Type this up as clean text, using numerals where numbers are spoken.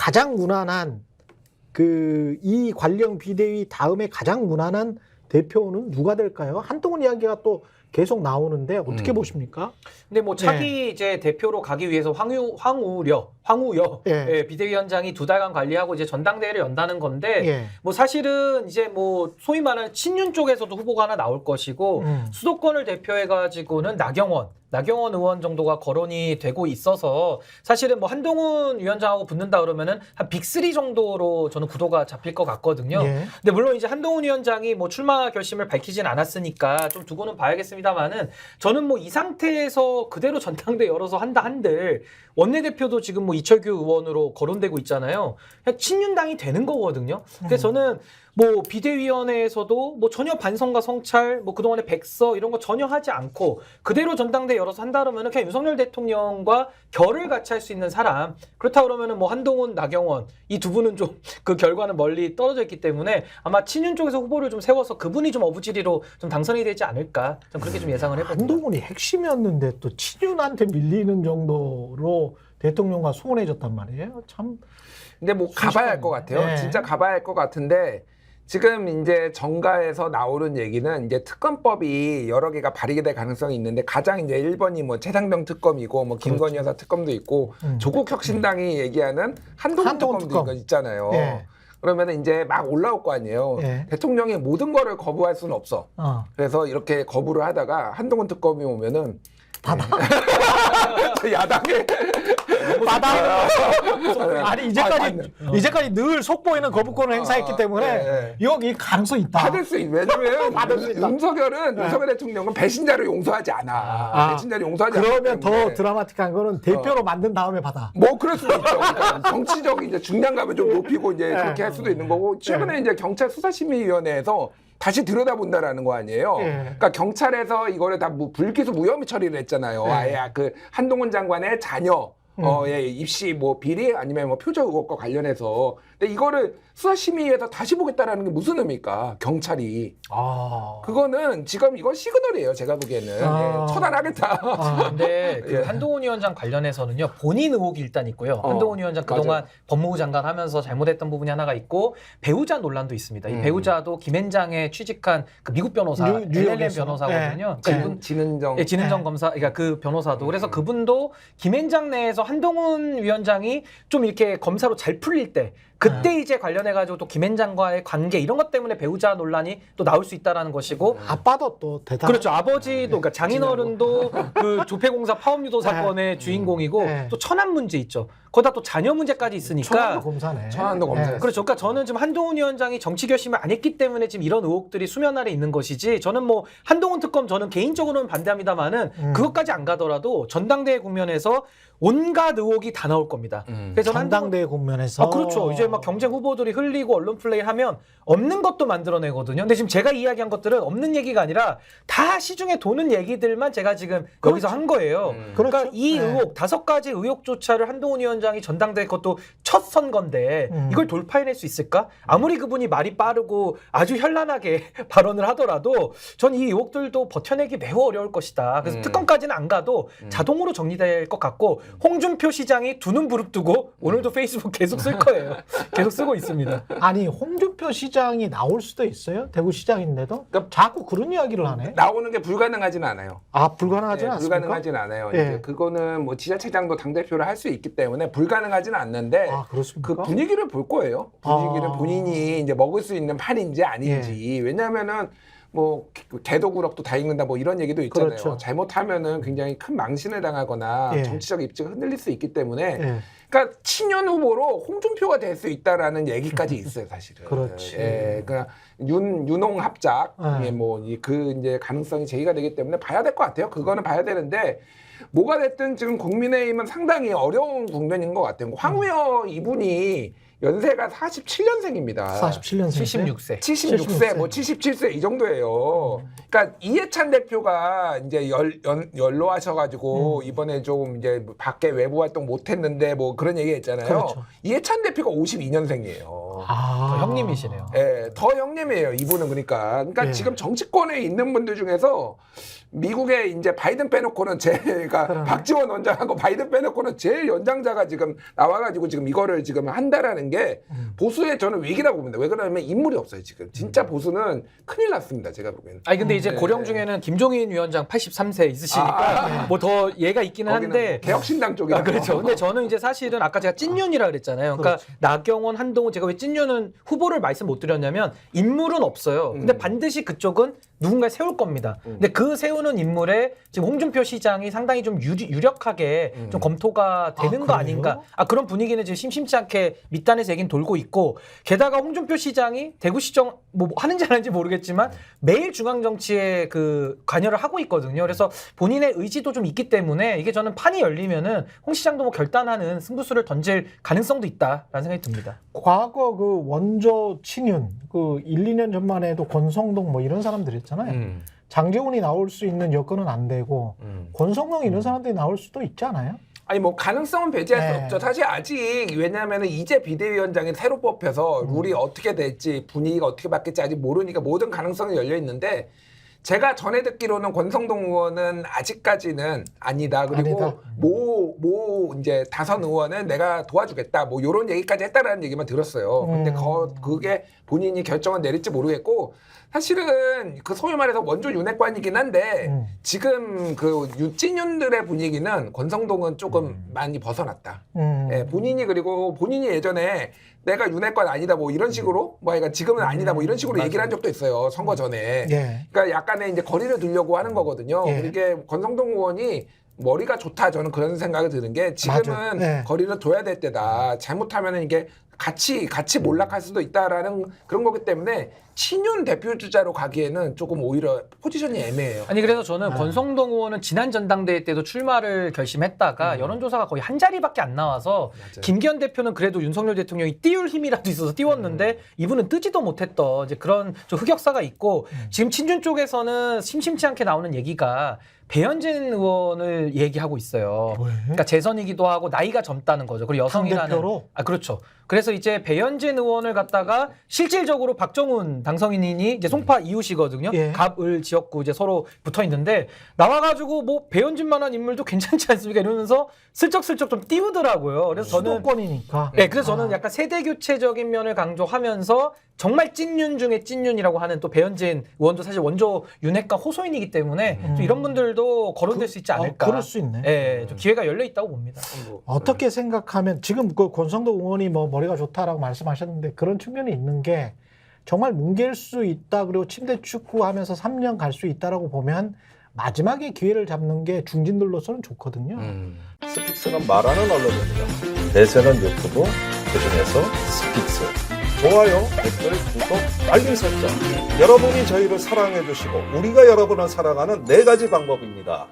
가장 무난한 이 관련 비대위 다음에 가장 무난한 대표는 누가 될까요? 한동훈 이야기가 또 계속 나오는데 어떻게 보십니까? 근데 뭐 차기 이제 대표로 가기 위해서 황우여 예. 비대위원장이 2달간 관리하고 이제 전당대회를 연다는 건데 예. 뭐 사실은 이제 뭐 소위 말하는 친윤 쪽에서도 후보가 하나 나올 것이고 수도권을 대표해가지고는 나경원 의원 정도가 거론이 되고 있어서 사실은 뭐 한동훈 위원장하고 붙는다 그러면은 한 빅3 정도로 저는 구도가 잡힐 것 같거든요. 예. 근데 물론 이제 한동훈 위원장이 뭐 출마 결심을 밝히진 않았으니까 좀 두고는 봐야겠습니다만은 저는 뭐 이 상태에서 그대로 전당대 열어서 한다 한들 원내대표도 지금 뭐 이철규 의원으로 거론되고 있잖아요. 그냥 친윤당이 되는 거거든요. 그래서 저는 뭐 비대위원회에서도 뭐 전혀 반성과 성찰, 뭐 그동안의 백서 이런 거 전혀 하지 않고 그대로 전당대 열어서 한다 그러면은 그냥 윤석열 대통령과 결을 같이 할 수 있는 사람. 그렇다 그러면은 뭐 한동훈, 나경원 이 두 분은 좀 그 결과는 멀리 떨어져 있기 때문에 아마 친윤 쪽에서 후보를 좀 세워서 그분이 좀 어부지리로 좀 당선이 되지 않을까. 좀 그렇게 좀 예상을 해봅니다. 한동훈이 핵심이었는데 또 친윤한테 밀리는 정도로 대통령과 소원해졌단 말이에요. 참. 근데 뭐 가봐야 할 것 같아요. 네. 진짜 가봐야 할 것 같은데 지금 이제 정가에서 나오는 얘기는 이제 특검법이 여러 개가 발의가 될 가능성이 있는데 가장 이제 1번이 뭐 최상병 특검이고 뭐 김건희 여사 특검도 있고 조국 혁신당이 얘기하는 한동훈 특검도 있잖아요. 예. 그러면 이제 막 올라올 거 아니에요. 예. 대통령이 모든 거를 거부할 수는 없어. 그래서 이렇게 거부를 하다가 한동훈 특검이 오면은 야당에 아니 이제까지 늘 속보에는 거부권을 행사했기 때문에 여기 가능성이 있다. 받을 수 있. 왜냐면 윤석열 대통령은 배신자를 용서하지 않아. 배신자를 용서하지 않아. 그러면 더 드라마틱한 거는 대표로 만든 다음에 받아. 뭐 그럴 수도 있죠. 그러니까 정치적 이제 중량감을 좀 높이고 이제 그렇게 할 수도 있는 거고 최근에 이제 경찰 수사심의위원회에서 다시 들여다본다라는 거 아니에요. 그러니까 경찰에서 이거를 다 불기소 무혐의 처리를 했잖아요. 아예 그 한동훈 장관의 자녀 예, 입시 뭐 비리 아니면 뭐 표적 의혹과 관련해서 근데 이거를 수사심의위에서 다시 보겠다라는 게 무슨 의미입니까? 경찰이 그거는 지금 이건 시그널이에요. 제가 보기에는 예, 처단하겠다. 근데 그 한동훈 위원장 관련해서는요 본인 의혹이 일단 있고요. 한동훈 위원장 그동안 법무부 장관 하면서 잘못했던 부분이 하나가 있고 배우자 논란도 있습니다. 이 배우자도 김앤장에 취직한 그 미국 변호사 LLM 변호사거든요. 진은정 검사, 그러니까 그 변호사도 그래서 그분도 김앤장 내에서 한동훈 위원장이 좀 이렇게 검사로 잘 풀릴 때 그때 이제 관련해가지고 또 김앤장과의 관계 이런 것 때문에 배우자 논란이 또 나올 수 있다라는 것이고 아빠도 또 대단. 그렇죠. 아버지도 그러니까 장인어른도 그 조폐공사 파업유도 사건의 주인공이고 또 천안 문제 있죠. 거기다 또 자녀 문제까지 있으니까 천안도 검사네. 천안도 검사. 그렇죠. 그러니까 저는 지금 한동훈 위원장이 정치 결심을 안 했기 때문에 지금 이런 의혹들이 수면 아래 있는 것이지 저는 뭐 한동훈 특검 저는 개인적으로는 반대합니다만은 그것까지 안 가더라도 전당대회 국면에서 온갖 의혹이 다 나올 겁니다. 그래서 전당대회 국면에서 그렇죠. 이제 막 경쟁 후보들이 흘리고 언론 플레이 하면 없는 것도 만들어내거든요. 근데 지금 제가 이야기한 것들은 없는 얘기가 아니라 다 시중에 도는 얘기들만 제가 지금 여기서 한 거예요. 그러니까 이 의혹 5가지 의혹조차를 한동훈 위원장이 전당대회 그것도 첫 선거인데 이걸 돌파해낼 수 있을까? 아무리 그분이 말이 빠르고 아주 현란하게 발언을 하더라도 전 이 의혹들도 버텨내기 매우 어려울 것이다. 그래서 특검까지는 안 가도 자동으로 정리될 것 같고 홍준표 시장이 두 눈 부릅뜨고 오늘도 페이스북 계속 쓸 거예요. 계속 쓰고 있습니다. 아니 홍준표 시장이 나올 수도 있어요. 대구시장인데도 그러니까 자꾸 그런 이야기를 하네. 나오는 게 불가능하지는 않아요. 불가능하지는 않습니까? 불가능하지는 않아요. 이제 그거는 뭐 지자체장도 당대표를 할 수 있기 때문에 불가능하지는 않는데 그렇습니까? 그 분위기를 볼 거예요. 분위기를 본인이 이제 먹을 수 있는 판인지 아닌지. 왜냐하면은 뭐 개도구럭도 다 읽는다 뭐 이런 얘기도 있잖아요. 그렇죠. 잘못하면은 굉장히 큰 망신을 당하거나 정치적 입지가 흔들릴 수 있기 때문에 그러니까 친윤 후보로 홍준표가 될 수 있다라는 얘기까지 있어요, 사실은. 그렇지. 예, 그러니까 윤홍 합작 뭐 그 이제 가능성이 제기가 되기 때문에 봐야 될 것 같아요. 그거는 봐야 되는데 뭐가 됐든 지금 국민의힘은 상당히 어려운 국면인 것 같아요. 황우여 이분이 연세가 47년생입니다. 47년생. 76세, 뭐 77세 이 정도예요. 그러니까 이해찬 대표가 이제 연로하셔가지고 이번에 좀 이제 밖에 외부 활동 못했는데 뭐 그런 얘기 했잖아요. 그렇죠. 이해찬 대표가 52년생이에요. 아. 형님이시네요. 예, 더 형님이에요. 이분은 그러니까 예. 지금 정치권에 있는 분들 중에서 미국에 이제 바이든 빼놓고는 제가 그러네. 박지원 원장하고 바이든 빼놓고는 제일 연장자가 지금 나와가지고 지금 이거를 지금 한다라는 게 보수의 저는 위기라고 봅니다. 왜 그러냐면 인물이 없어요 지금. 진짜 보수는 큰일 났습니다. 제가 보기에는. 아니 근데 이제 네. 고령 중에는 김종인 위원장 83세 있으시니까 뭐 더 얘가 있기는 거기는 한데 뭐 개혁신당 쪽이라. 아, 그렇죠. 근데 저는 이제 사실은 아까 제가 찐윤이라 그랬잖아요. 그러니까 그렇죠. 나경원, 한동훈 제가 왜 찐윤은 후보를 말씀 못 드렸냐면 인물은 없어요. 근데 반드시 그쪽은 누군가 세울 겁니다. 근데 그 세우는 인물에 지금 홍준표 시장이 상당히 좀 유력하게 좀 검토가 되는 거 그래요? 아닌가. 아 그런 분위기는 지금 심심치 않게 밑단에서 얘기는 돌고 있고 게다가 홍준표 시장이 대구시정 뭐 하는지 안 하는지 모르겠지만 매일 중앙 정치에 그 관여를 하고 있거든요. 그래서 본인의 의지도 좀 있기 때문에 이게 저는 판이 열리면은 홍 시장도 뭐 결단하는 승부수를 던질 가능성도 있다라는 생각이 듭니다. 과거 그 원조 친윤 그 1, 2년 전만 해도 권성동 뭐 이런 사람들 있잖아요. 장제원이 나올 수 있는 여건은 안 되고 권성동 이런 사람들이 나올 수도 있지 않아요? 아니 뭐 가능성은 배제할 수 네. 없죠. 사실 아직 왜냐하면 이제 비대위원장이 새로 뽑혀서 룰이 어떻게 될지 분위기가 어떻게 바뀔지 아직 모르니까 모든 가능성이 열려 있는데 제가 전에 듣기로는 권성동 의원은 아직까지는 아니다. 그리고 아니다. 모 이제 다선 의원은 내가 도와주겠다. 뭐 이런 얘기까지 했다라는 얘기만 들었어요. 근데 그게 본인이 결정은 내릴지 모르겠고 사실은 그 소위 말해서 원조 윤핵관이긴 한데 지금 그 유찐윤들의 분위기는 권성동은 조금 많이 벗어났다. 예, 본인이 그리고 본인이 예전에 내가 윤핵관 아니다 뭐 이런 식으로 뭐 그러니까 지금은 아니다 뭐 이런 식으로 얘기를 한 적도 있어요. 선거 전에. 예. 그러니까 약간의 이제 거리를 두려고 하는 거거든요. 예. 이게 권성동 의원이 머리가 좋다 저는 그런 생각이 드는 게 지금은 맞아요. 네. 거리를 둬야 될 때다. 잘못하면 이게 같이 몰락할 수도 있다라는 그런 거기 때문에 친윤 대표 주자로 가기에는 조금 오히려 포지션이 애매해요. 아니 그래서 저는 권성동 의원은 지난 전당대회 때도 출마를 결심했다가 여론조사가 거의 한 자리밖에 안 나와서 김기현 대표는 그래도 윤석열 대통령이 띄울 힘이라도 있어서 띄웠는데 이분은 뜨지도 못했던 이제 그런 좀 흑역사가 있고 지금 친윤 쪽에서는 심심치 않게 나오는 얘기가 배현진 의원을 얘기하고 있어요. 왜? 그러니까 재선이기도 하고 나이가 젊다는 거죠. 그리고 여성이라는. 당대표로? 아 그렇죠. 그래서 이제 배현진 의원을 갖다가 실질적으로 박정훈 당선인이 이제 송파 이웃이거든요. 예. 갑을 지역구 이제 서로 붙어 있는데 나와가지고 뭐 배현진만한 인물도 괜찮지 않습니까? 이러면서 슬쩍슬쩍 좀 띄우더라고요. 그래서 저는 수도권이니까. 네, 그래서 저는 약간 세대 교체적인 면을 강조하면서 정말 찐윤 중에 찐윤이라고 하는 또 배현진 의원도 사실 원조 윤핵관 호소인이기 때문에 좀 이런 분들도 거론될 수 있지 않을까. 그럴 수 있네. 예, 좀 기회가 열려 있다고 봅니다. 어떻게 생각하면 지금 그 권성동 의원이 뭐 머리가 좋다라고 말씀하셨는데 그런 측면이 있는 게 정말 뭉갤 수 있다 그리고 침대 축구하면서 3년 갈 수 있다라고 보면 마지막에 기회를 잡는 게 중진들로서는 좋거든요. 스픽스는 말하는 언론입니다. 대세는 유튜브, 그중에서 스픽스. 좋아요, 댓글, 구독, 알림 설정. 여러분이 저희를 사랑해 주시고 우리가 여러분을 사랑하는 4가지 방법입니다.